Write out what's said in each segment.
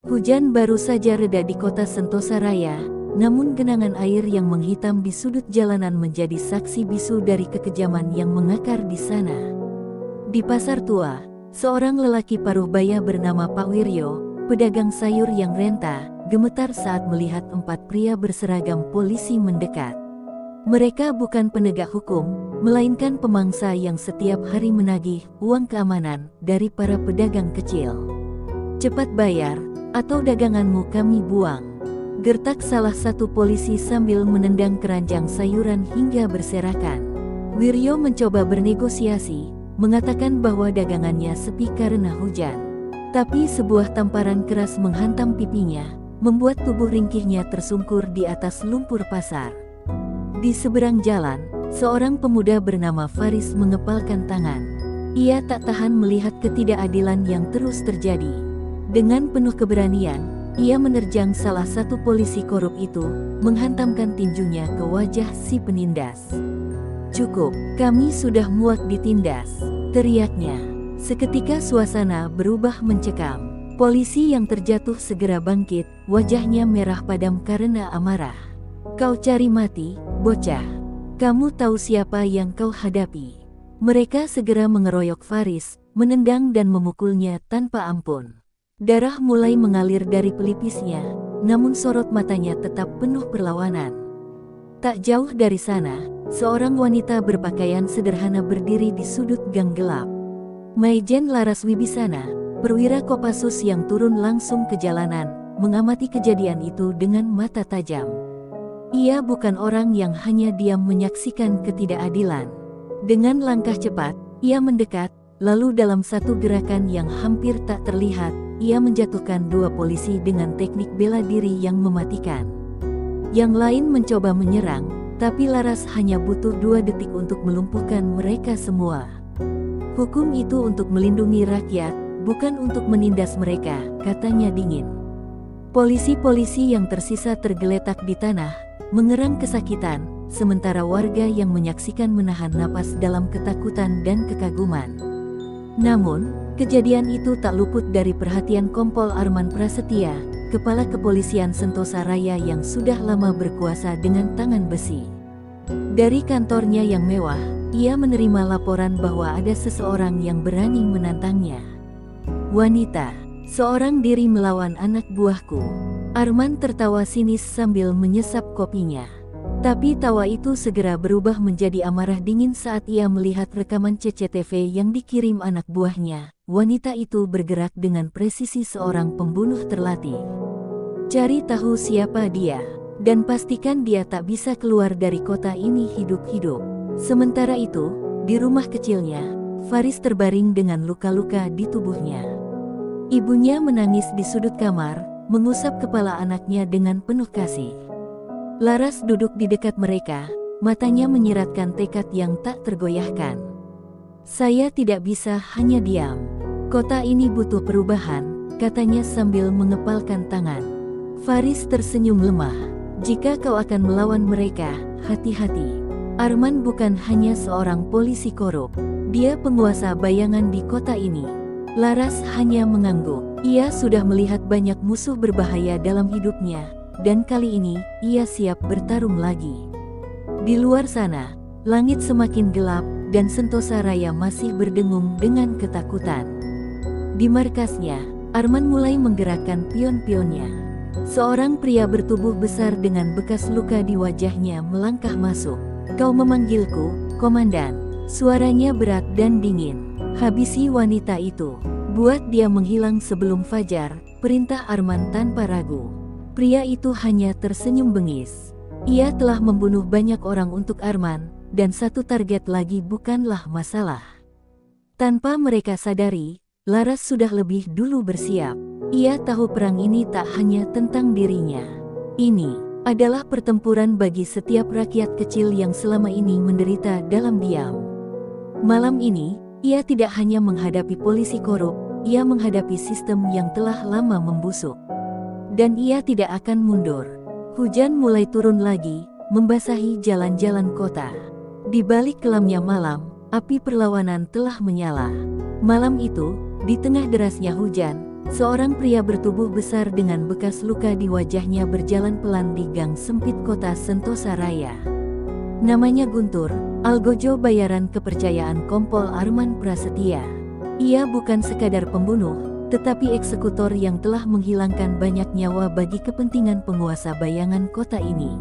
Hujan baru saja reda di kota Sentosa Raya, namun genangan air yang menghitam di sudut jalanan menjadi saksi bisu dari kekejaman yang mengakar di sana. Di Pasar Tua, seorang lelaki paruh baya bernama Pak Wiryo, pedagang sayur yang renta, gemetar saat melihat 4 pria berseragam polisi mendekat. Mereka bukan penegak hukum, melainkan pemangsa yang setiap hari menagih uang keamanan dari para pedagang kecil. "Cepat bayar, atau daganganmu kami buang," gertak salah satu polisi sambil menendang keranjang sayuran hingga berserakan. Wiryo mencoba bernegosiasi, mengatakan bahwa dagangannya sepi karena hujan. Tapi sebuah tamparan keras menghantam pipinya, membuat tubuh ringkihnya tersungkur di atas lumpur pasar. Di seberang jalan, seorang pemuda bernama Faris mengepalkan tangan. Ia tak tahan melihat ketidakadilan yang terus terjadi. Dengan penuh keberanian, ia menerjang salah satu polisi korup itu, menghantamkan tinjunya ke wajah si penindas. "Cukup, kami sudah muak ditindas," teriaknya. Seketika suasana berubah mencekam. Polisi yang terjatuh segera bangkit, wajahnya merah padam karena amarah. "Kau cari mati, bocah. Kamu tahu siapa yang kau hadapi." Mereka segera mengeroyok Faris, menendang dan memukulnya tanpa ampun. Darah mulai mengalir dari pelipisnya, namun sorot matanya tetap penuh perlawanan. Tak jauh dari sana, seorang wanita berpakaian sederhana berdiri di sudut gang gelap. Maijen Laras Wibisana, perwira Kopassus yang turun langsung ke jalanan, mengamati kejadian itu dengan mata tajam. Ia bukan orang yang hanya diam menyaksikan ketidakadilan. Dengan langkah cepat, ia mendekat, lalu dalam satu gerakan yang hampir tak terlihat, ia menjatuhkan 2 polisi dengan teknik bela diri yang mematikan. Yang lain mencoba menyerang, tapi Laras hanya butuh 2 detik untuk melumpuhkan mereka semua. "Hukum itu untuk melindungi rakyat, bukan untuk menindas mereka," katanya dingin. Polisi-polisi yang tersisa tergeletak di tanah, mengerang kesakitan, sementara warga yang menyaksikan menahan napas dalam ketakutan dan kekaguman. Namun, kejadian itu tak luput dari perhatian Kompol Arman Prasetya, kepala kepolisian Sentosa Raya yang sudah lama berkuasa dengan tangan besi. Dari kantornya yang mewah, ia menerima laporan bahwa ada seseorang yang berani menantangnya. "Wanita, seorang diri melawan anak buahku." Arman tertawa sinis sambil menyesap kopinya. Tapi tawa itu segera berubah menjadi amarah dingin saat ia melihat rekaman CCTV yang dikirim anak buahnya. Wanita itu bergerak dengan presisi seorang pembunuh terlatih. "Cari tahu siapa dia, dan pastikan dia tak bisa keluar dari kota ini hidup-hidup." Sementara itu, di rumah kecilnya, Faris terbaring dengan luka-luka di tubuhnya. Ibunya menangis di sudut kamar, mengusap kepala anaknya dengan penuh kasih. Laras duduk di dekat mereka, matanya menyiratkan tekad yang tak tergoyahkan. "Saya tidak bisa hanya diam. Kota ini butuh perubahan," katanya sambil mengepalkan tangan. Faris tersenyum lemah. "Jika kau akan melawan mereka, hati-hati. Arman bukan hanya seorang polisi korup. Dia penguasa bayangan di kota ini." Laras hanya mengangguk. Ia sudah melihat banyak musuh berbahaya dalam hidupnya, dan kali ini, ia siap bertarung lagi. Di luar sana, langit semakin gelap, dan Sentosa Raya masih berdengung dengan ketakutan. Di markasnya, Arman mulai menggerakkan pion-pionnya. Seorang pria bertubuh besar dengan bekas luka di wajahnya melangkah masuk. "Kau memanggilku, komandan?" Suaranya berat dan dingin. "Habisi wanita itu. Buat dia menghilang sebelum fajar," perintah Arman tanpa ragu. Pria itu hanya tersenyum bengis. Ia telah membunuh banyak orang untuk Arman, dan satu target lagi bukanlah masalah. Tanpa mereka sadari, Laras sudah lebih dulu bersiap. Ia tahu perang ini tak hanya tentang dirinya. Ini adalah pertempuran bagi setiap rakyat kecil yang selama ini menderita dalam diam. Malam ini, ia tidak hanya menghadapi polisi korup, ia menghadapi sistem yang telah lama membusuk. Dan ia tidak akan mundur. Hujan mulai turun lagi, membasahi jalan-jalan kota. Di balik kelamnya malam, api perlawanan telah menyala. Malam itu, di tengah derasnya hujan, seorang pria bertubuh besar dengan bekas luka di wajahnya berjalan pelan di gang sempit kota Sentosa Raya. Namanya Guntur, algojo bayaran kepercayaan Kompol Arman Prasetya. Ia bukan sekadar pembunuh, tetapi eksekutor yang telah menghilangkan banyak nyawa bagi kepentingan penguasa bayangan kota ini.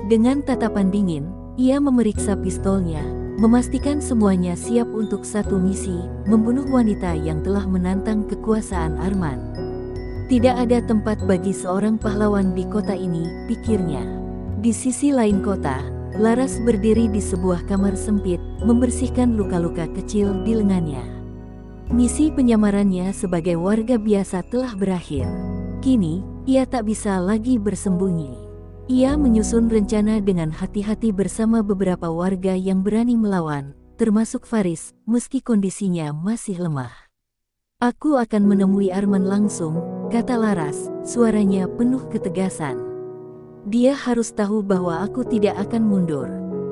Dengan tatapan dingin, ia memeriksa pistolnya, memastikan semuanya siap untuk satu misi, membunuh wanita yang telah menantang kekuasaan Arman. Tidak ada tempat bagi seorang pahlawan di kota ini, pikirnya. Di sisi lain kota, Laras berdiri di sebuah kamar sempit, membersihkan luka-luka kecil di lengannya. Misi penyamarannya sebagai warga biasa telah berakhir. Kini, ia tak bisa lagi bersembunyi. Ia menyusun rencana dengan hati-hati bersama beberapa warga yang berani melawan, termasuk Faris, meski kondisinya masih lemah. Aku akan menemui Arman langsung, kata Laras, suaranya penuh ketegasan. Dia harus tahu bahwa aku tidak akan mundur.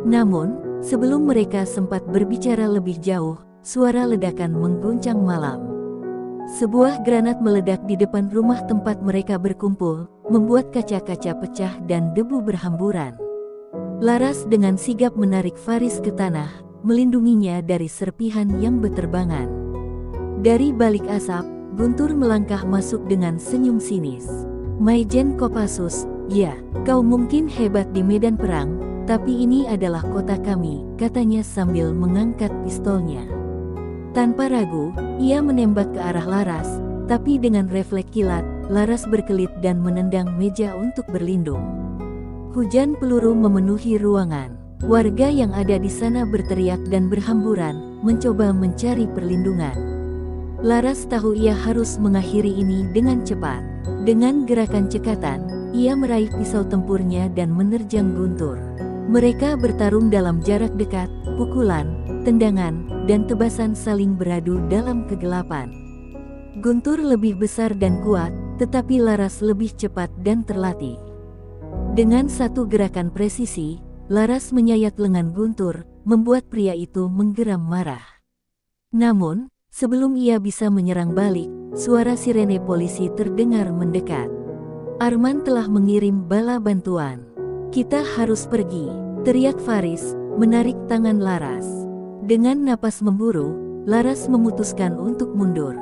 Namun, sebelum mereka sempat berbicara lebih jauh, suara ledakan mengguncang malam. Sebuah granat meledak di depan rumah tempat mereka berkumpul, membuat kaca-kaca pecah dan debu berhamburan. Laras dengan sigap menarik Faris ke tanah, melindunginya dari serpihan yang beterbangan. Dari balik asap, Guntur melangkah masuk dengan senyum sinis. Maijen Kopassus, ya, kau mungkin hebat di medan perang, tapi ini adalah kota kami, katanya sambil mengangkat pistolnya. Tanpa ragu, ia menembak ke arah Laras, tapi dengan refleks kilat, Laras berkelit dan menendang meja untuk berlindung. Hujan peluru memenuhi ruangan. Warga yang ada di sana berteriak dan berhamburan, mencoba mencari perlindungan. Laras tahu ia harus mengakhiri ini dengan cepat. Dengan gerakan cekatan, ia meraih pisau tempurnya dan menerjang Guntur. Mereka bertarung dalam jarak dekat, pukulan, tendangan, dan tebasan saling beradu dalam kegelapan. Guntur lebih besar dan kuat, tetapi Laras lebih cepat dan terlatih. Dengan satu gerakan presisi, Laras menyayat lengan Guntur, membuat pria itu menggeram marah. Namun, sebelum ia bisa menyerang balik, suara sirene polisi terdengar mendekat. Arman telah mengirim bala bantuan. Kita harus pergi, teriak Faris, menarik tangan Laras. Dengan napas memburu, Laras memutuskan untuk mundur.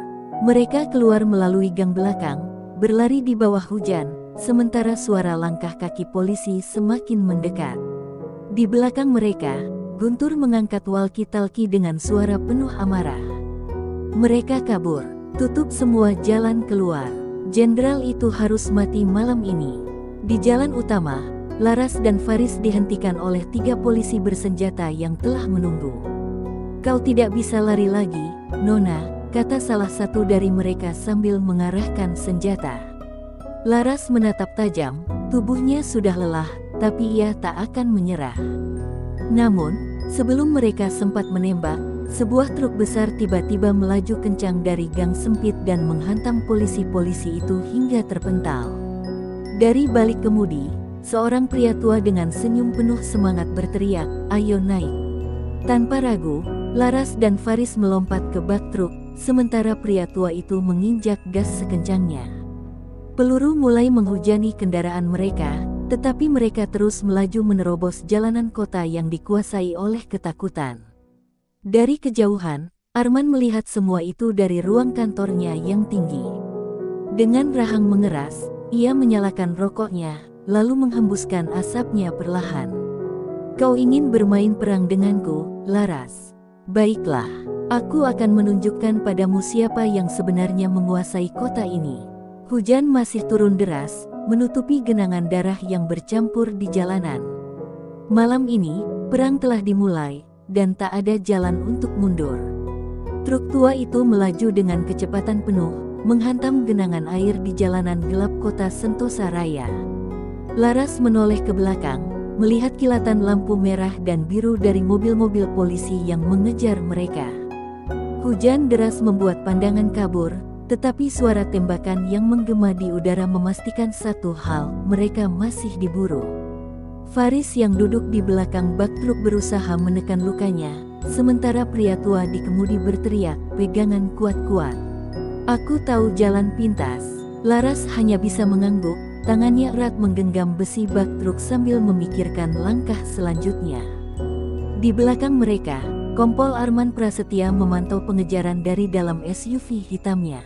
Mereka keluar melalui gang belakang, berlari di bawah hujan, sementara suara langkah kaki polisi semakin mendekat. Di belakang mereka, Guntur mengangkat walkie-talkie dengan suara penuh amarah. Mereka kabur, tutup semua jalan keluar. Jenderal itu harus mati malam ini. Di jalan utama, Laras dan Faris dihentikan oleh 3 polisi bersenjata yang telah menunggu. Kau tidak bisa lari lagi, Nona, kata salah satu dari mereka sambil mengarahkan senjata. Laras menatap tajam, tubuhnya sudah lelah, tapi ia tak akan menyerah. Namun, sebelum mereka sempat menembak, sebuah truk besar tiba-tiba melaju kencang dari gang sempit dan menghantam polisi-polisi itu hingga terpental. Dari balik kemudi, seorang pria tua dengan senyum penuh semangat berteriak, "Ayo naik!" Tanpa ragu, Laras dan Faris melompat ke bak truk, sementara pria tua itu menginjak gas sekencangnya. Peluru mulai menghujani kendaraan mereka, tetapi mereka terus melaju menerobos jalanan kota yang dikuasai oleh ketakutan. Dari kejauhan, Arman melihat semua itu dari ruang kantornya yang tinggi. Dengan rahang mengeras, ia menyalakan rokoknya, lalu menghembuskan asapnya perlahan. Kau ingin bermain perang denganku, Laras? Baiklah, aku akan menunjukkan padamu siapa yang sebenarnya menguasai kota ini. Hujan masih turun deras, menutupi genangan darah yang bercampur di jalanan. Malam ini, perang telah dimulai, dan tak ada jalan untuk mundur. Truk tua itu melaju dengan kecepatan penuh, menghantam genangan air di jalanan gelap kota Sentosa Raya. Laras menoleh ke belakang, melihat kilatan lampu merah dan biru dari mobil-mobil polisi yang mengejar mereka. Hujan deras membuat pandangan kabur, tetapi suara tembakan yang menggema di udara memastikan satu hal, mereka masih diburu. Faris yang duduk di belakang bak truk berusaha menekan lukanya, sementara pria tua di kemudi berteriak, "Pegangan kuat-kuat." Aku tahu jalan pintas. Laras hanya bisa mengangguk, tangannya erat menggenggam besi bak truk sambil memikirkan langkah selanjutnya. Di belakang mereka, Kompol Arman Prasetya memantau pengejaran dari dalam SUV hitamnya.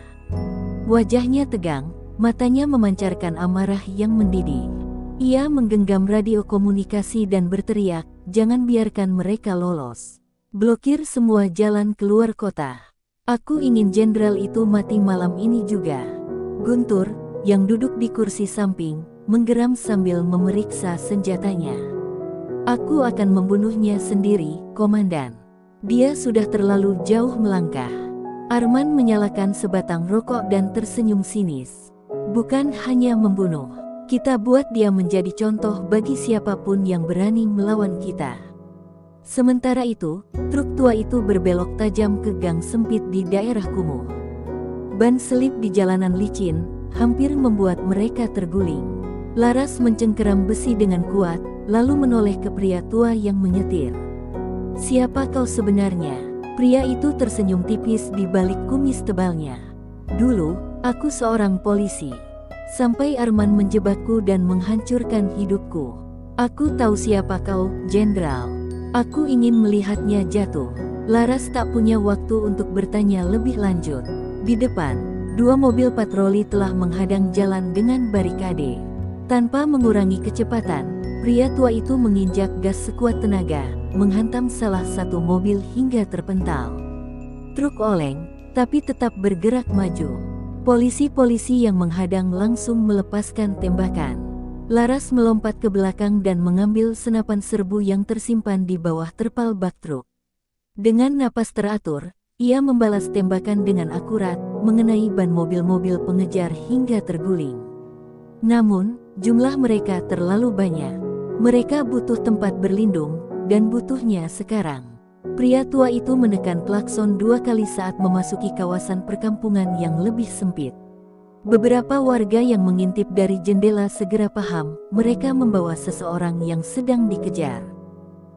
Wajahnya tegang, matanya memancarkan amarah yang mendidih. Ia menggenggam radio komunikasi dan berteriak, "Jangan biarkan mereka lolos. Blokir semua jalan keluar kota. Aku ingin jenderal itu mati malam ini juga." Guntur, yang duduk di kursi samping, menggeram sambil memeriksa senjatanya. "Aku akan membunuhnya sendiri, Komandan. Dia sudah terlalu jauh melangkah." Arman menyalakan sebatang rokok dan tersenyum sinis. "Bukan hanya membunuh. Kita buat dia menjadi contoh bagi siapapun yang berani melawan kita." Sementara itu, truk tua itu berbelok tajam ke gang sempit di daerah kumuh. Ban selip di jalanan licin, hampir membuat mereka terguling. Laras mencengkeram besi dengan kuat, lalu menoleh ke pria tua yang menyetir. "Siapa kau sebenarnya?" Pria itu tersenyum tipis di balik kumis tebalnya. "Dulu, aku seorang polisi. Sampai Arman menjebakku dan menghancurkan hidupku. Aku tahu siapa kau, Jenderal. Aku ingin melihatnya jatuh." Laras tak punya waktu untuk bertanya lebih lanjut. Di depan, 2 mobil patroli telah menghadang jalan dengan barikade. Tanpa mengurangi kecepatan, pria tua itu menginjak gas sekuat tenaga, menghantam salah satu mobil hingga terpental. Truk oleng, tapi tetap bergerak maju. Polisi-polisi yang menghadang langsung melepaskan tembakan. Laras melompat ke belakang dan mengambil senapan serbu yang tersimpan di bawah terpal bak truk. Dengan napas teratur, ia membalas tembakan dengan akurat, mengenai ban mobil-mobil pengejar hingga terguling. Namun, jumlah mereka terlalu banyak. Mereka butuh tempat berlindung, dan butuhnya sekarang. Pria tua itu menekan klakson 2 kali saat memasuki kawasan perkampungan yang lebih sempit. Beberapa warga yang mengintip dari jendela segera paham, mereka membawa seseorang yang sedang dikejar.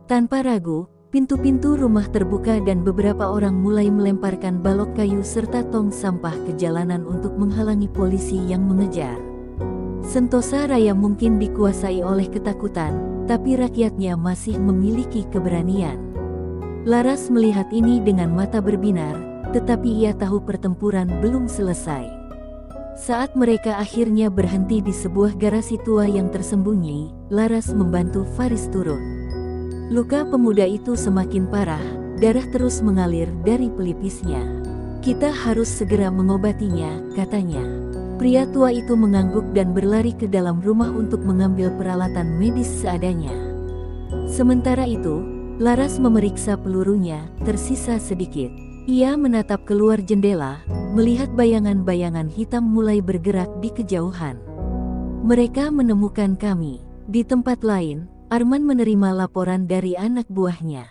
Tanpa ragu, pintu-pintu rumah terbuka dan beberapa orang mulai melemparkan balok kayu serta tong sampah ke jalanan untuk menghalangi polisi yang mengejar. Sentosa Raya mungkin dikuasai oleh ketakutan, tapi rakyatnya masih memiliki keberanian. Laras melihat ini dengan mata berbinar, tetapi ia tahu pertempuran belum selesai. Saat mereka akhirnya berhenti di sebuah garasi tua yang tersembunyi, Laras membantu Faris turun. Luka pemuda itu semakin parah, darah terus mengalir dari pelipisnya. "Kita harus segera mengobatinya," katanya. Pria tua itu mengangguk dan berlari ke dalam rumah untuk mengambil peralatan medis seadanya. Sementara itu, Laras memeriksa pelurunya, tersisa sedikit. Ia menatap keluar jendela, melihat bayangan-bayangan hitam mulai bergerak di kejauhan. "Mereka menemukan kami." Di tempat lain, Arman menerima laporan dari anak buahnya.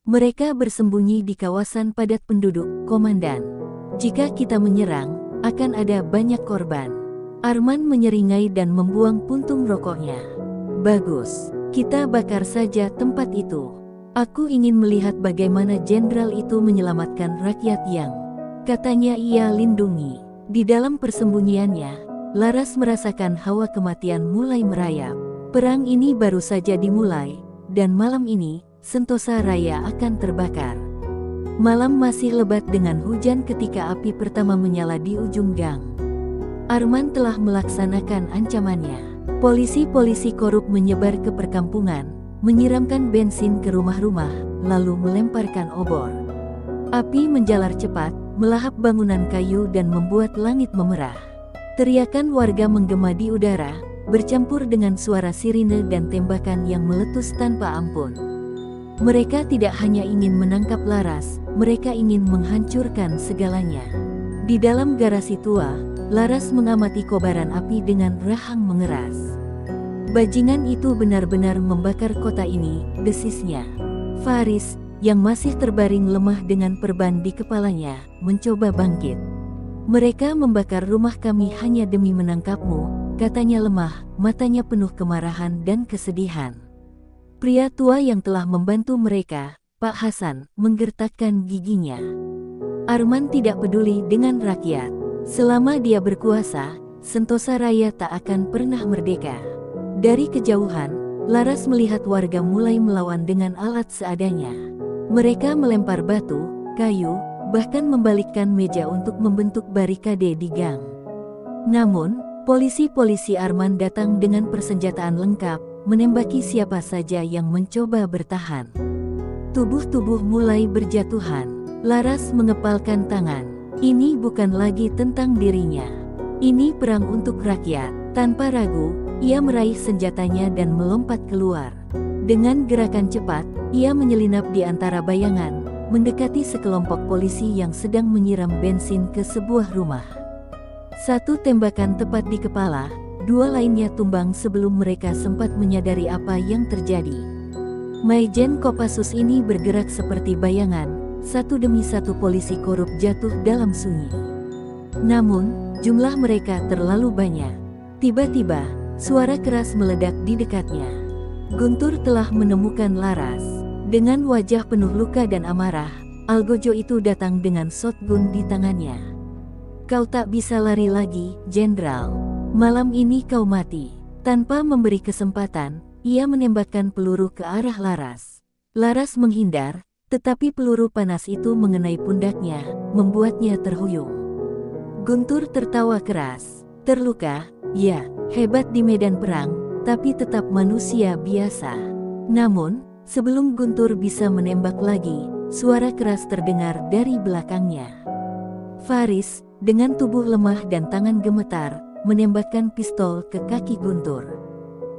"Mereka bersembunyi di kawasan padat penduduk, Komandan. Jika kita menyerang, akan ada banyak korban." Arman menyeringai dan membuang puntung rokoknya. "Bagus, kita bakar saja tempat itu. Aku ingin melihat bagaimana jenderal itu menyelamatkan rakyat yang katanya ia lindungi." Di dalam persembunyiannya, Laras merasakan hawa kematian mulai merayap. Perang ini baru saja dimulai, dan malam ini, Sentosa Raya akan terbakar. Malam masih lebat dengan hujan ketika api pertama menyala di ujung gang. Arman telah melaksanakan ancamannya. Polisi-polisi korup menyebar ke perkampungan, menyiramkan bensin ke rumah-rumah, lalu melemparkan obor. Api menjalar cepat, melahap bangunan kayu dan membuat langit memerah. Teriakan warga menggema di udara, bercampur dengan suara sirine dan tembakan yang meletus tanpa ampun. Mereka tidak hanya ingin menangkap Laras, mereka ingin menghancurkan segalanya. Di dalam garasi tua, Laras mengamati kobaran api dengan rahang mengeras. "Bajingan itu benar-benar membakar kota ini," desisnya. Faris, yang masih terbaring lemah dengan perban di kepalanya, mencoba bangkit. "Mereka membakar rumah kami hanya demi menangkapmu," katanya lemah, matanya penuh kemarahan dan kesedihan. Pria tua yang telah membantu mereka, Pak Hasan, menggertakkan giginya. Arman tidak peduli dengan rakyat. Selama dia berkuasa, Sentosa Raya tak akan pernah merdeka. Dari kejauhan, Laras melihat warga mulai melawan dengan alat seadanya. Mereka melempar batu, kayu, bahkan membalikkan meja untuk membentuk barikade di gang. Namun, polisi-polisi Arman datang dengan persenjataan lengkap, menembaki siapa saja yang mencoba bertahan. Tubuh-tubuh mulai berjatuhan. Laras mengepalkan tangan. Ini bukan lagi tentang dirinya. Ini perang untuk rakyat. Tanpa ragu, ia meraih senjatanya dan melompat keluar. Dengan gerakan cepat, ia menyelinap di antara bayangan, mendekati sekelompok polisi yang sedang menyiram bensin ke sebuah rumah. Satu tembakan tepat di kepala, dua lainnya tumbang sebelum mereka sempat menyadari apa yang terjadi. Maijen Kopassus ini bergerak seperti bayangan, satu demi satu polisi korup jatuh dalam sunyi. Namun, jumlah mereka terlalu banyak. Tiba-tiba, suara keras meledak di dekatnya. Guntur telah menemukan Laras. Dengan wajah penuh luka dan amarah, Algojo itu datang dengan shotgun di tangannya. Kau tak bisa lari lagi, Jenderal. Malam ini kau mati. Tanpa memberi kesempatan, ia menembakkan peluru ke arah Laras. Laras menghindar, tetapi peluru panas itu mengenai pundaknya, membuatnya terhuyung. Guntur tertawa keras. Terluka, ya, hebat di medan perang, tapi tetap manusia biasa. Namun, sebelum Guntur bisa menembak lagi, suara keras terdengar dari belakangnya. Faris, dengan tubuh lemah dan tangan gemetar, menembakkan pistol ke kaki Guntur.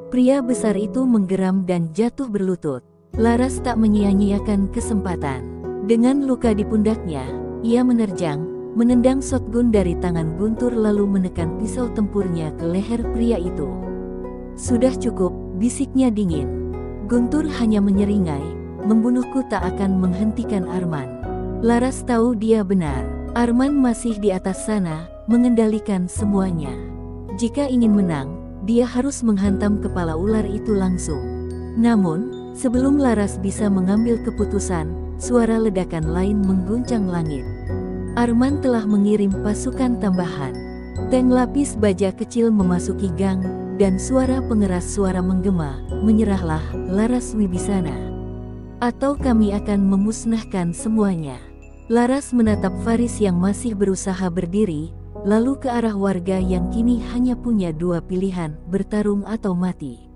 Pria besar itu menggeram dan jatuh berlutut. Laras tak menyia-nyiakan kesempatan. Dengan luka di pundaknya, ia menerjang, menendang shotgun dari tangan Guntur lalu menekan pisau tempurnya ke leher pria itu. Sudah cukup, bisiknya dingin. Guntur hanya menyeringai, membunuhku tak akan menghentikan Arman. Laras tahu dia benar. Arman masih di atas sana, mengendalikan semuanya. Jika ingin menang, dia harus menghantam kepala ular itu langsung. Namun, sebelum Laras bisa mengambil keputusan, suara ledakan lain mengguncang langit. Arman telah mengirim pasukan tambahan. Tank lapis baja kecil memasuki gang, dan suara pengeras suara menggema, menyerahlah, Laras Wibisana. Atau kami akan memusnahkan semuanya. Laras menatap Faris yang masih berusaha berdiri, lalu ke arah warga yang kini hanya punya dua pilihan, bertarung atau mati.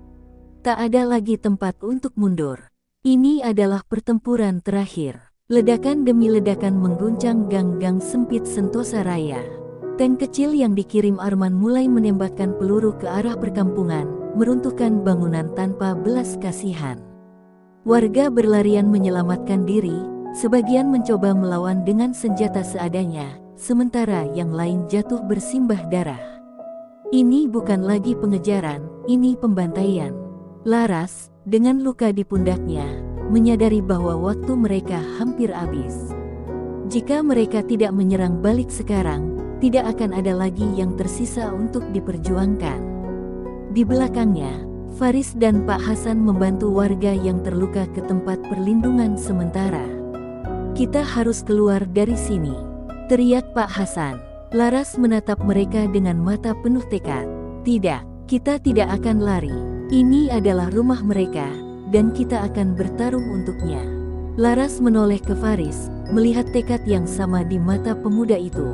Tak ada lagi tempat untuk mundur. Ini adalah pertempuran terakhir. Ledakan demi ledakan mengguncang gang-gang sempit Sentosa Raya. Tank kecil yang dikirim Arman mulai menembakkan peluru ke arah perkampungan, meruntuhkan bangunan tanpa belas kasihan. Warga berlarian menyelamatkan diri, sebagian mencoba melawan dengan senjata seadanya, sementara yang lain jatuh bersimbah darah. Ini bukan lagi pengejaran, ini pembantaian. Laras, dengan luka di pundaknya, menyadari bahwa waktu mereka hampir habis. Jika mereka tidak menyerang balik sekarang, tidak akan ada lagi yang tersisa untuk diperjuangkan. Di belakangnya, Faris dan Pak Hasan membantu warga yang terluka ke tempat perlindungan sementara. Kita harus keluar dari sini, teriak Pak Hasan. Laras menatap mereka dengan mata penuh tekad. Tidak, kita tidak akan lari. Ini adalah rumah mereka, dan kita akan bertarung untuknya. Laras menoleh ke Faris, melihat tekad yang sama di mata pemuda itu.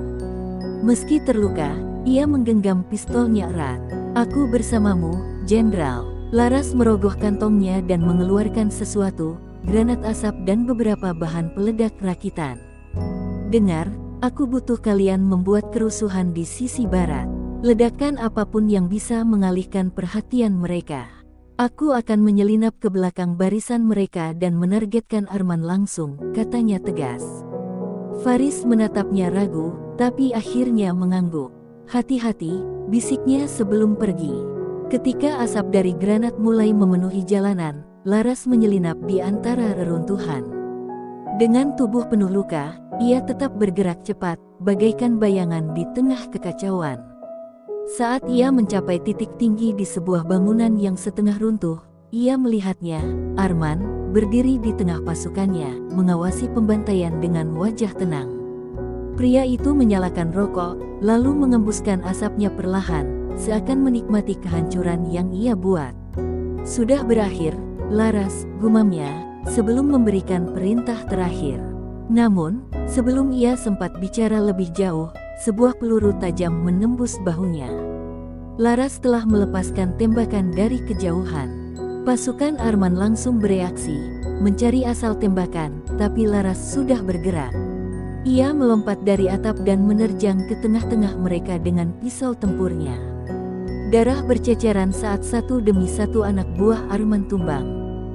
Meski terluka, ia menggenggam pistolnya erat. Aku bersamamu, Jenderal. Laras merogoh kantongnya dan mengeluarkan sesuatu, granat asap dan beberapa bahan peledak rakitan. Dengar, aku butuh kalian membuat kerusuhan di sisi barat. Ledakan apapun yang bisa mengalihkan perhatian mereka. Aku akan menyelinap ke belakang barisan mereka dan menargetkan Arman langsung, katanya tegas. Faris menatapnya ragu, tapi akhirnya mengangguk. Hati-hati, bisiknya sebelum pergi. Ketika asap dari granat mulai memenuhi jalanan, Laras menyelinap di antara reruntuhan. Dengan tubuh penuh luka, ia tetap bergerak cepat, bagaikan bayangan di tengah kekacauan. Saat ia mencapai titik tinggi di sebuah bangunan yang setengah runtuh, ia melihatnya, Arman, berdiri di tengah pasukannya, mengawasi pembantaian dengan wajah tenang. Pria itu menyalakan rokok, lalu mengembuskan asapnya perlahan, seakan menikmati kehancuran yang ia buat. Sudah berakhir, Laras, gumamnya, sebelum memberikan perintah terakhir. Namun, sebelum ia sempat bicara lebih jauh, sebuah peluru tajam menembus bahunya. Laras telah melepaskan tembakan dari kejauhan. Pasukan Arman langsung bereaksi, mencari asal tembakan, tapi Laras sudah bergerak. Ia melompat dari atap dan menerjang ke tengah-tengah mereka dengan pisau tempurnya. Darah berceceran saat satu demi satu anak buah Arman tumbang.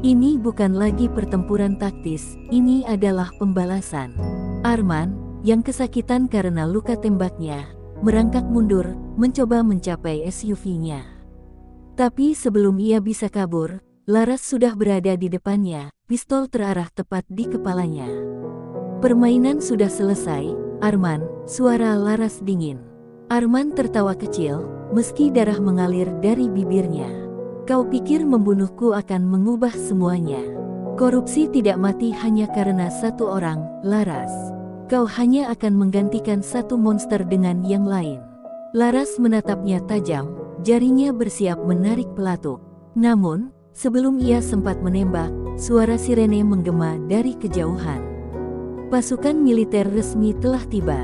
Ini bukan lagi pertempuran taktis, ini adalah pembalasan. Arman, yang kesakitan karena luka tembaknya, merangkak mundur, mencoba mencapai SUV-nya. Tapi sebelum ia bisa kabur, Laras sudah berada di depannya, pistol terarah tepat di kepalanya. Permainan sudah selesai, Arman, suara Laras dingin. Arman tertawa kecil, meski darah mengalir dari bibirnya. Kau pikir membunuhku akan mengubah semuanya? Korupsi tidak mati hanya karena satu orang, Laras. Kau hanya akan menggantikan satu monster dengan yang lain. Laras menatapnya tajam, jarinya bersiap menarik pelatuk. Namun, sebelum ia sempat menembak, suara sirene menggema dari kejauhan. Pasukan militer resmi telah tiba.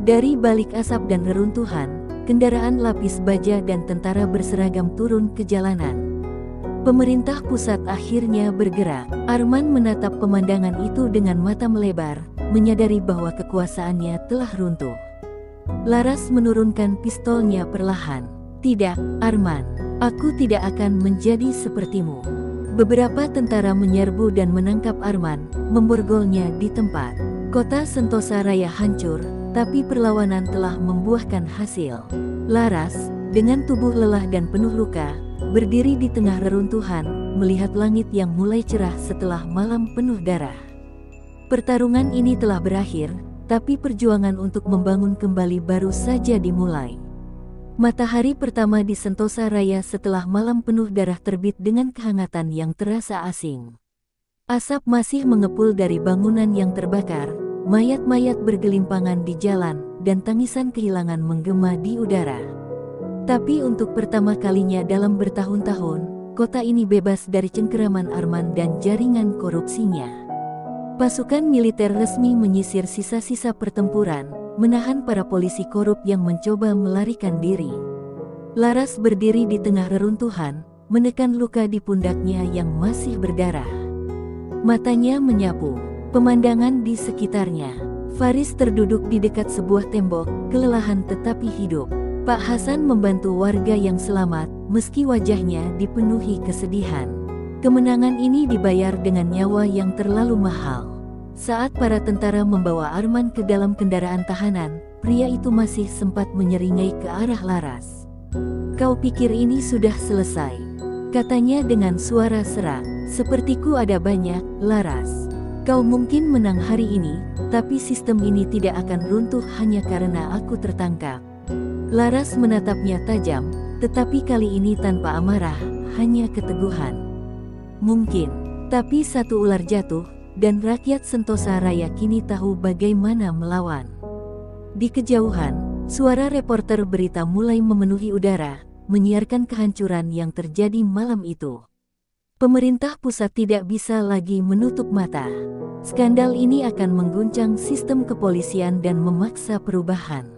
Dari balik asap dan reruntuhan, kendaraan lapis baja dan tentara berseragam turun ke jalanan. Pemerintah pusat akhirnya bergerak. Arman menatap pemandangan itu dengan mata melebar, menyadari bahwa kekuasaannya telah runtuh. Laras menurunkan pistolnya perlahan. Tidak, Arman. Aku tidak akan menjadi sepertimu. Beberapa tentara menyerbu dan menangkap Arman, memborgolnya di tempat. Kota Sentosa Raya hancur, tapi perlawanan telah membuahkan hasil. Laras, dengan tubuh lelah dan penuh luka, berdiri di tengah reruntuhan, melihat langit yang mulai cerah setelah malam penuh darah. Pertarungan ini telah berakhir, tapi perjuangan untuk membangun kembali baru saja dimulai. Matahari pertama di Sentosa Raya setelah malam penuh darah terbit dengan kehangatan yang terasa asing. Asap masih mengepul dari bangunan yang terbakar, mayat-mayat bergelimpangan di jalan, dan tangisan kehilangan menggema di udara. Tapi untuk pertama kalinya dalam bertahun-tahun, kota ini bebas dari cengkeraman Arman dan jaringan korupsinya. Pasukan militer resmi menyisir sisa-sisa pertempuran, menahan para polisi korup yang mencoba melarikan diri. Laras berdiri di tengah reruntuhan, menekan luka di pundaknya yang masih berdarah. Matanya menyapu pemandangan di sekitarnya. Faris terduduk di dekat sebuah tembok, kelelahan tetapi hidup. Pak Hasan membantu warga yang selamat, meski wajahnya dipenuhi kesedihan. Kemenangan ini dibayar dengan nyawa yang terlalu mahal. Saat para tentara membawa Arman ke dalam kendaraan tahanan, pria itu masih sempat menyeringai ke arah Laras. Kau pikir ini sudah selesai? Katanya dengan suara serak. Sepertiku ada banyak, Laras. Kau mungkin menang hari ini, tapi sistem ini tidak akan runtuh hanya karena aku tertangkap. Laras menatapnya tajam, tetapi kali ini tanpa amarah, hanya keteguhan. Mungkin, tapi satu ular jatuh, dan rakyat Sentosa Raya kini tahu bagaimana melawan. Di kejauhan, suara reporter berita mulai memenuhi udara, menyiarkan kehancuran yang terjadi malam itu. Pemerintah pusat tidak bisa lagi menutup mata. Skandal ini akan mengguncang sistem kepolisian dan memaksa perubahan.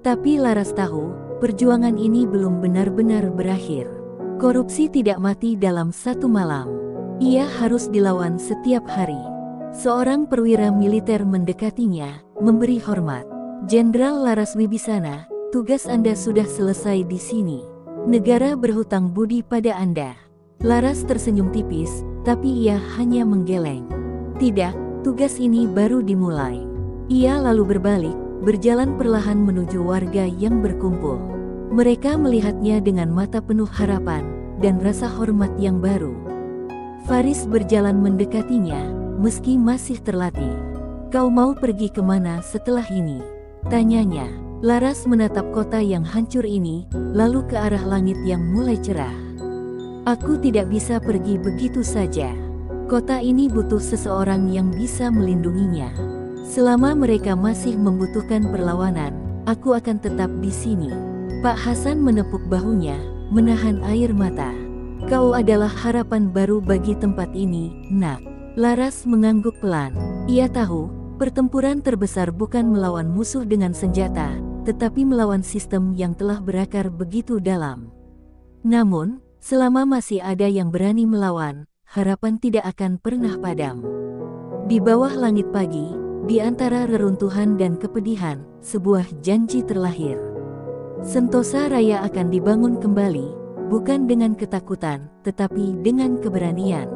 Tapi Laras tahu, perjuangan ini belum benar-benar berakhir. Korupsi tidak mati dalam satu malam. Ia harus dilawan setiap hari. Seorang perwira militer mendekatinya, memberi hormat. Jenderal Laras Wibisana, tugas Anda sudah selesai di sini. Negara berhutang budi pada Anda. Laras tersenyum tipis, tapi ia hanya menggeleng. Tidak, tugas ini baru dimulai. Ia lalu berbalik, berjalan perlahan menuju warga yang berkumpul. Mereka melihatnya dengan mata penuh harapan, dan rasa hormat yang baru. Faris berjalan mendekatinya, meski masih terlatih. Kau mau pergi kemana setelah ini? Tanyanya. Laras menatap kota yang hancur ini, lalu ke arah langit yang mulai cerah. Aku tidak bisa pergi begitu saja. Kota ini butuh seseorang yang bisa melindunginya. Selama mereka masih membutuhkan perlawanan, aku akan tetap di sini. Pak Hasan menepuk bahunya, menahan air mata. Kau adalah harapan baru bagi tempat ini, nak. Laras mengangguk pelan. Ia tahu, pertempuran terbesar bukan melawan musuh dengan senjata, tetapi melawan sistem yang telah berakar begitu dalam. Namun, selama masih ada yang berani melawan, harapan tidak akan pernah padam. Di bawah langit pagi, di antara reruntuhan dan kepedihan, sebuah janji terlahir. Sentosa Raya akan dibangun kembali, bukan dengan ketakutan, tetapi dengan keberanian.